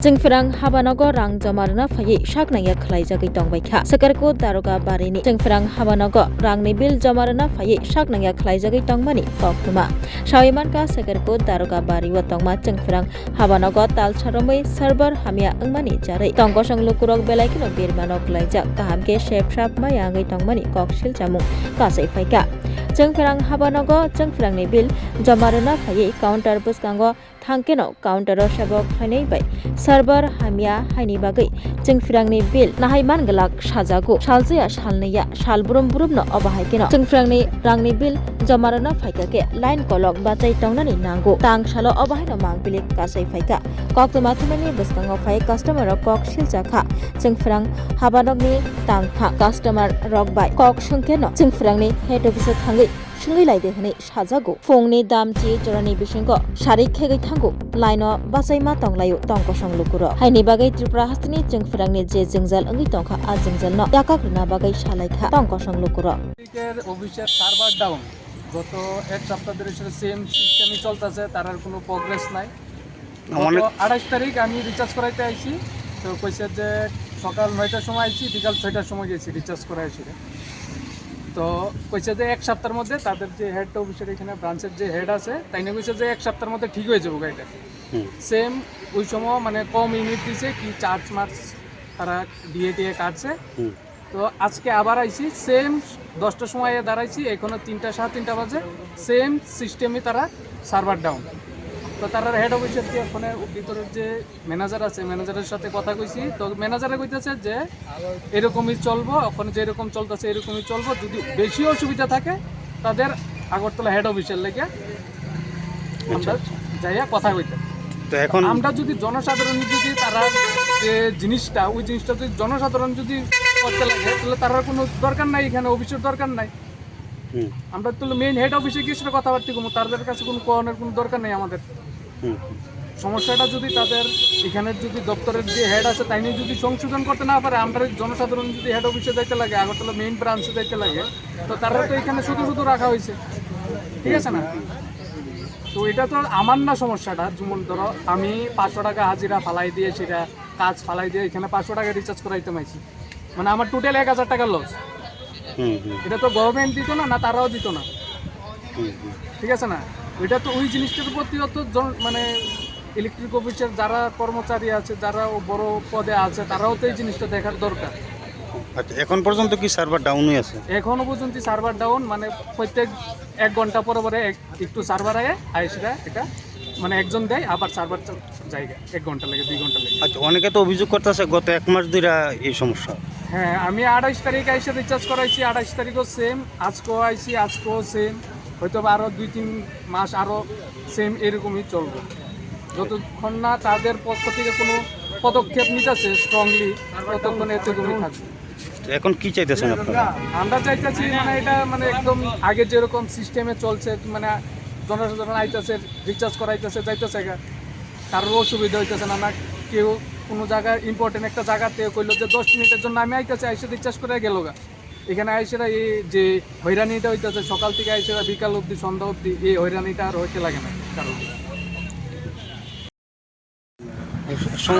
Jengferang Habanogo rang jamarna faye shaknaya khlaijagui tongbaikha Sakarko daroga barini Jengferang Habanogo rang ni bil jamarna faye shaknaya khlaijagui tongmani koktuma Shawimanka Sakarko daroga bariwa tongma Jengferang Habanogo talcharomai server hamia angmani jarai tongkosang lukurok belaikino birmanok laijak kahamke shepshap mayangui tongmani kokshil jamung kasai faika Jengferang Habanogo Jengferang ni bil jamarna faye counter buskango thangkeno counter sabok hanei bai server hamia haini bagai jengfirangni bil nahaiman galak sajago saljaya salneya salburum burumno obahaikeno jengfirangni rangni bil jamarana faikake line kolok bachai tongnani nango tang salo obahaino mangpilik kasai faika koktuma thumani buskango fai customer kok siljakha jengfirang habanokni tangpha customer rok bai kok sungkeno jengfirangni head office thangai sungui laide hane sajago phongni damchi jorani bisingo sari khegei thango laino basaima tonglayo tongkosang lukuro haini bagai tripura hastini jengfirangni je jengjal angi tongkha a jengjal no yakakrna bagai salaikha tongkosang lukuro এর অফিসের server down গত এক সপ্তাহ ধরে same সিস্টেমই চলতেছে তার আর কোনো progress নাই। 28 তারিখ আমি রিচার্জ করাইতে আইছি, তো কইছে যে সকাল 9টার সময় আইছি, বিকাল 6টার সময় গেছি রিচার্জ করাই আইছি। তো কইছে যে এক সপ্তাহের মধ্যে তাদের যে হেড অফিসের এখানে ব্রাঞ্চের যে হেড আছে তাই না কইছে যে এক সপ্তাহের মধ্যে ঠিক হয়ে যাবো গাড়িটা। সেম ওই সময় মানে কম ইউনিট দিছে কি চার্জ মার্চ তারা দিয়ে কাটছে। তো আজকে আবার আইছি সেম 10টার সময় দাঁড়াইছি, এখনো 3টা 3:30 বাজে সেম সিস্টেমে তারা সার্ভার ডাউন। তো তারা হেড অফিসের যে ওখানে ভিতরের যে ম্যানেজার আছে ম্যানেজারের সাথে কথা কইছি, তো ম্যানেজারে কইতেছে যে এরকমই চলবো, ওখানে যেরকম চলতেছে এরকমই চলবো, যদি বেশি অসুবিধা থাকে তাদের আগরতলা হেড অফিসের লেগে আমরা যাইয়া কথা কইতে। তো এখন আমরা যদি জনসাধারণ যদি তারা যে জিনিসটা ওই জিনিসটা যদি জনসাধারণ যদি করতে লাগে তাহলে তার কোনো দরকার নাই, এখানে অফিসের দরকার নাই। আমরা তো মেইন হেড অফিসে গিয়ে সেটা কথাবার্তা করবো, তাদের কাছে কোনো কোয়ানোর কোনো দরকার নেই আমাদের। সমস্যাটা যদি তাদের এখানের যদি দপ্তরের যে হেড আছে তাই নিয়ে যদি সংশোধন করতে না পারে, আমরা জনসাধারণ যদি হেড অফিসে যাইতে লাগে, আগরতলা মেইন ব্রাঞ্চে যাইতে লাগে, তো তারা তো এখানে শুধু শুধু রাখা হয়েছে, ঠিক আছে না? তো এটা তো আমার না সমস্যাটা, যেমন ধরো আমি 500 টাকা হাজিরা ফালাই দিয়ে সেটা কাজ ফালাই দিয়ে এখানে 500 টাকা রিচার্জ করাইতে মাইছি, মানে আমার টোটাল 1000 টাকা লস। এটা তো গভর্নমেন্ট দিত না, না তারাও দিত না, ঠিক আছে না? ওইটা তো ওই জিনিসটার প্রতি তো মানে ইলেকট্রিক অফিসের যারা কর্মচারী আছে, যারা বড় পদে আছে, তারাও তো এই জিনিসটা দেখার দরকার। আচ্ছা, এখন পর্যন্ত কি সার্ভার ডাউনই আছে? এখনো পর্যন্ত সার্ভার ডাউন, মানে প্রত্যেক 1 ঘন্টা পরে পরে একটু সার্ভার আইসরা এটা মানে একজন দেয়, আবার সার্ভার জায়গা 1 ঘন্টা লাগে 2 ঘন্টা লাগে। আচ্ছা, অনেকে তো অভিযোগ করতেছে গত 1 মাস ধরে এই সমস্যা। হ্যাঁ, আমি 28 তারিখ আইসে রিচার্জ করাইছি, 28 তারিখও সেম, আজকেও আইসি আজকেও সেম, হয়তো আরও 2-3 মাস আরও সেম এরকমই চলবে, যতক্ষণ না তাদের পক্ষ থেকে কোনো পদক্ষেপ নিতেছে স্ট্রংলি, ততক্ষণ এরকমই থাকবে। এখন কি চাইতেছেন আপনারা? আমরা চাইতেছি মানে এটা মানে একদম আগে যেরকম সিস্টেমে চলছে, মানে জনসাধারণ আইতেছে রিচার্জ করাইতেছে যাইতেছে, কারোর অসুবিধা হইতেছে না, না কেউ কোনো জায়গায় ইম্পর্টেন্ট একটা জায়গাতে কইলো যে 10 মিনিটের জন্য আমি আইতেছে, আইসে রিচার্জ করে গেল গা, এখানে আইসেরা এই যে হয়রানিটা হইতেছে সকাল থেকে আইসেরা বিকাল অবধি সন্ধ্যা অবধি, এই হয়রানিটা আর হইতে লাগে না কারণ।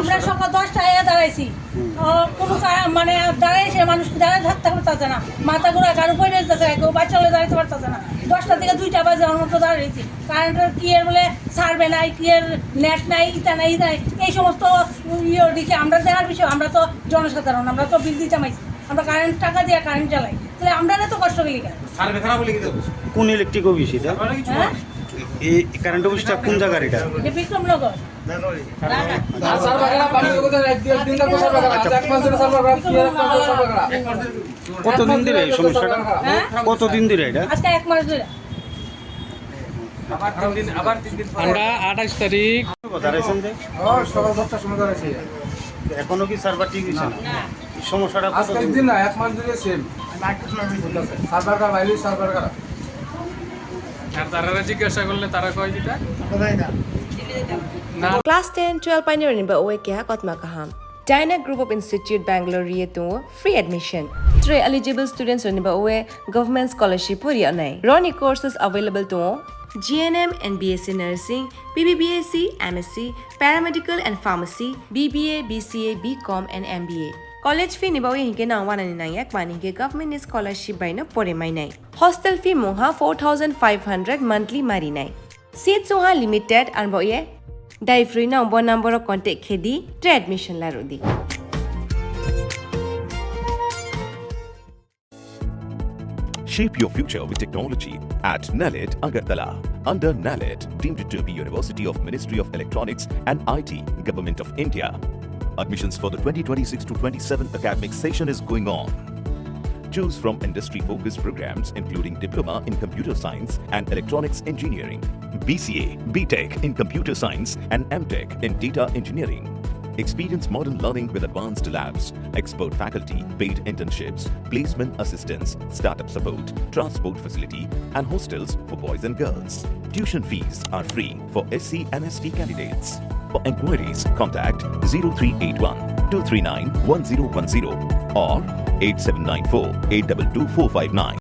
আমরা সকাল 10টায় দাঁড়াইছি, কোনো মানে দাঁড়াইছে মানুষ দাঁড়ায় থাকতে পারতেছে না, মাথা ঘুরা কারো পড়ে যেতেছে, কেউ বাচ্চা হলে দাঁড়াতে পারতেছে না। 10টা থেকে 2টা বাজে আমার মতো দাঁড়িয়েছি, কারেন্টের কি এর বলে সার্ভে নাই, কি এর নেট নাই, ইটা নাই, এই সমস্ত ইয়ে দিকে আমরা দেওয়ার বিষয়। আমরা তো জনসাধারণ, আমরা তো বিল দিতে চাইছি, আমরা কারেন্ট টাকা দিয়ে কারেন্ট চালাই, তাহলে আমরা তো কষ্ট করি কেন? কোন ইলেকট্রিক অফিস এটা? হ্যাঁ, এই কারেন্ট অফিসটা কোন জায়গার এটা? বিক্রমনগর। কতদিন ধরে এই সমস্যাটা? কতদিন ধরে এটা? আজকে 1 মাস ধরে। আমরা 28 তারিখ দাঁড়াইছেন যে সকাল 10টার সময় দাঁড়াইছি, এখনো কি সার্ভার ঠিক হয়েছে না? এই সমস্যাটা আজকে দিন না 1 মাস ধরে সেম সার্ভারটা বাইরে সার্ভার করা। আর তারা জিজ্ঞাসা করলে তারা কয় যেটা না। Class 10, 12 pioneer ni ba oe kya kotma kaham. Dyna Group of Institute Bangalore rieto free admission. 3 eligible students ni ba oe government scholarship puri anai. Roni courses available to GNM and BSc Nursing, BBBSc, MSc, Paramedical and Pharmacy, BBA, BCA, BCom and MBA. College fee ni bawi hinke na wana ni nayak mani hinke government scholarship by na pore mai nai. Hostel fee moha 4,500 monthly mari nai. Seats oha limited and bawi dai free na umbo number of contact khedi tre admission la rodi. Shape your future with technology at NALED Agartala. Under NALED, deemed to be University of Ministry of Electronics and IT, Government of India. Admissions for the 2026-27 academic session is going on. Choose from industry-focused programs including Diploma in Computer Science and Electronics Engineering, BCA, BTech in Computer Science and MTech in Data Engineering. Experience modern learning with advanced labs, expert faculty, paid internships, placement assistance, startup support, transport facility, and hostels for boys and girls. Tuition fees are free for SC and ST candidates. For enquiries, contact 0381 239 1010 or 8794 822 459.